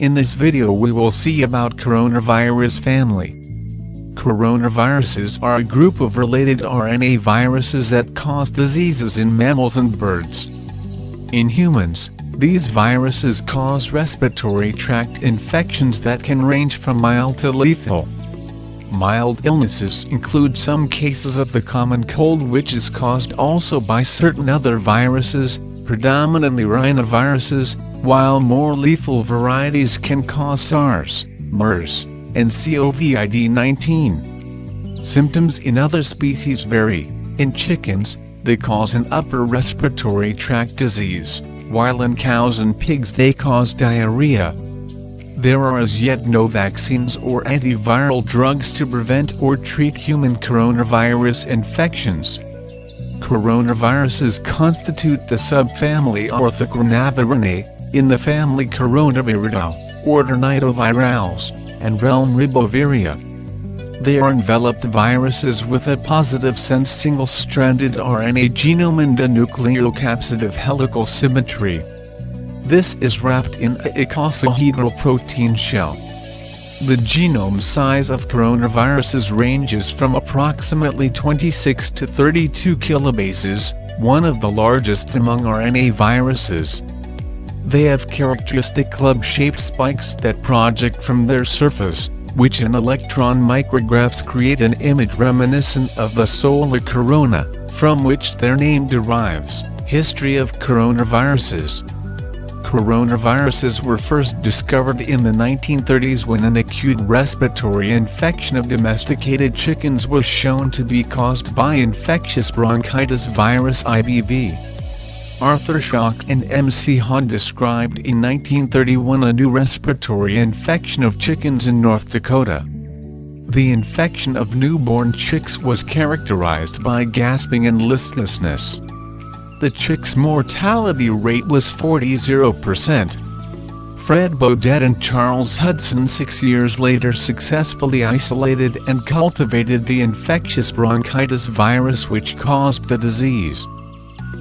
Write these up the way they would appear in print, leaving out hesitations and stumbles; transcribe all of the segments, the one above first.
In this video we will see about coronavirus family. Coronaviruses are a group of related RNA viruses that cause diseases in mammals and birds. In humans, these viruses cause respiratory tract infections that can range from mild to lethal. Mild illnesses include some cases of the common cold, which is caused also by certain other viruses, predominantly rhinoviruses, while more lethal varieties can cause SARS, MERS, and COVID-19. Symptoms in other species vary. In chickens, they cause an upper respiratory tract disease, while in cows and pigs they cause diarrhea. There are as yet no vaccines or antiviral drugs to prevent or treat human coronavirus infections. Coronaviruses constitute the subfamily Orthocoronavirinae, in the family Coronaviridae, order Nidovirales, and realm Riboviria. They are enveloped viruses with a positive sense single-stranded RNA genome and a nucleocapsid helical symmetry. This is wrapped in a icosahedral protein shell. The genome size of coronaviruses ranges from approximately 26 to 32 kilobases, one of the largest among RNA viruses. They have characteristic club-shaped spikes that project from their surface, which in electron micrographs create an image reminiscent of the solar corona, from which their name derives. History of coronaviruses. Coronaviruses were first discovered in the 1930s when an acute respiratory infection of domesticated chickens was shown to be caused by infectious bronchitis virus IBV. Arthur Schock and M.C. Hahn described in 1931 a new respiratory infection of chickens in North Dakota. The infection of newborn chicks was characterized by gasping and listlessness. The chicks' mortality rate was 40%. Fred Baudet and Charles Hudson 6 years later successfully isolated and cultivated the infectious bronchitis virus which caused the disease.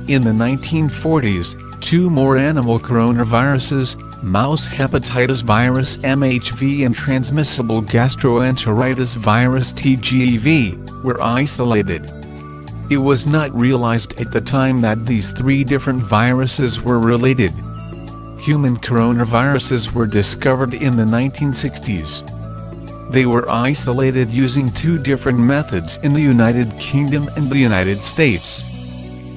In the 1940s, two more animal coronaviruses, mouse hepatitis virus MHV and transmissible gastroenteritis virus TGEV, were isolated. It was not realized at the time that these three different viruses were related. Human coronaviruses were discovered in the 1960s. They were isolated using two different methods in the United Kingdom and the United States.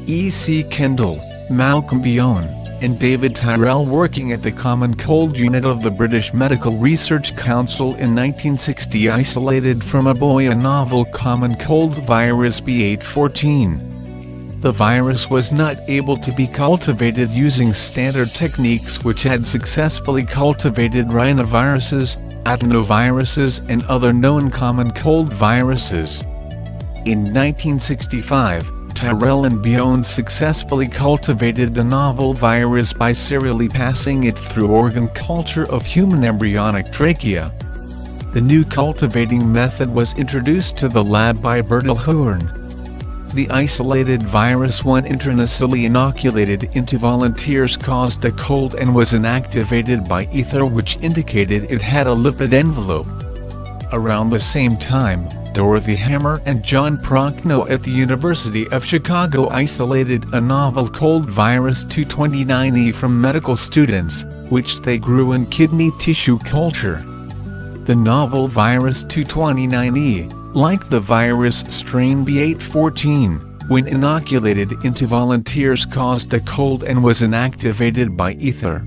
E.C. Kendall, Malcolm Bion, and David Tyrrell, working at the Common Cold Unit of the British Medical Research Council in 1960, isolated from a boy a novel common cold virus B814. The virus was not able to be cultivated using standard techniques which had successfully cultivated rhinoviruses, adenoviruses and other known common cold viruses. In 1965, Tyrrell and Bion successfully cultivated the novel virus by serially passing it through organ culture of human embryonic trachea. The new cultivating method was introduced to the lab by Bertil Hoorn. The isolated virus, when intranasally inoculated into volunteers, caused a cold and was inactivated by ether, which indicated it had a lipid envelope. Around the same time, Dorothy Hammer and John Prochnow at the University of Chicago isolated a novel cold virus 229E from medical students, which they grew in kidney tissue culture. The novel virus 229E, like the virus strain B814, when inoculated into volunteers caused a cold and was inactivated by ether.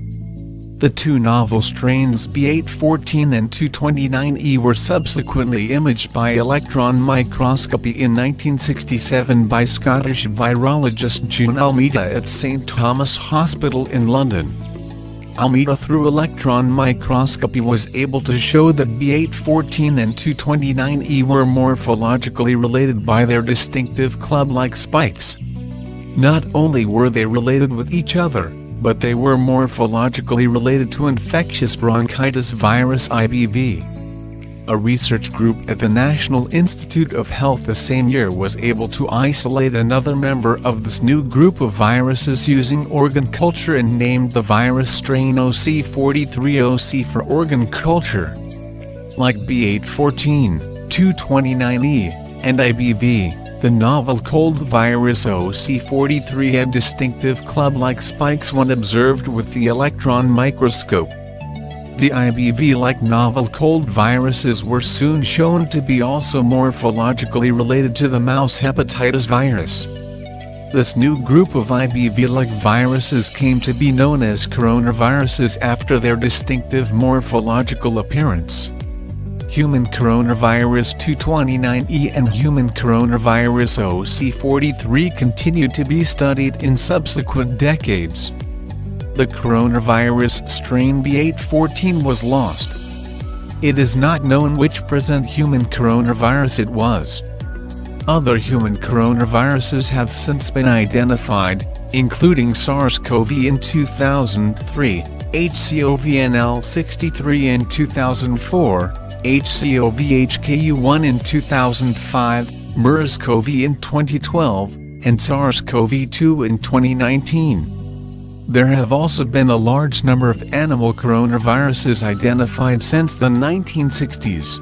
The two novel strains B814 and 229E were subsequently imaged by electron microscopy in 1967 by Scottish virologist June Almeida at St Thomas Hospital in London. Almeida, through electron microscopy, was able to show that B814 and 229E were morphologically related by their distinctive club-like spikes. Not only were they related with each other, but they were morphologically related to infectious bronchitis virus IBV. A research group at the National Institute of Health the same year was able to isolate another member of this new group of viruses using organ culture and named the virus strain OC43OC for organ culture. Like B814, 229E, and IBV, the novel cold virus OC43 had distinctive club-like spikes when observed with the electron microscope. The IBV-like novel cold viruses were soon shown to be also morphologically related to the mouse hepatitis virus. This new group of IBV-like viruses came to be known as coronaviruses after their distinctive morphological appearance. Human coronavirus 229E and human coronavirus OC43 continued to be studied in subsequent decades. The coronavirus strain B814 was lost. It is not known which present human coronavirus it was. Other human coronaviruses have since been identified, including SARS-CoV in 2003, HCOV-NL63 in 2004, HCOV-HKU1 in 2005, MERS-CoV in 2012, and SARS-CoV-2 in 2019. There have also been a large number of animal coronaviruses identified since the 1960s.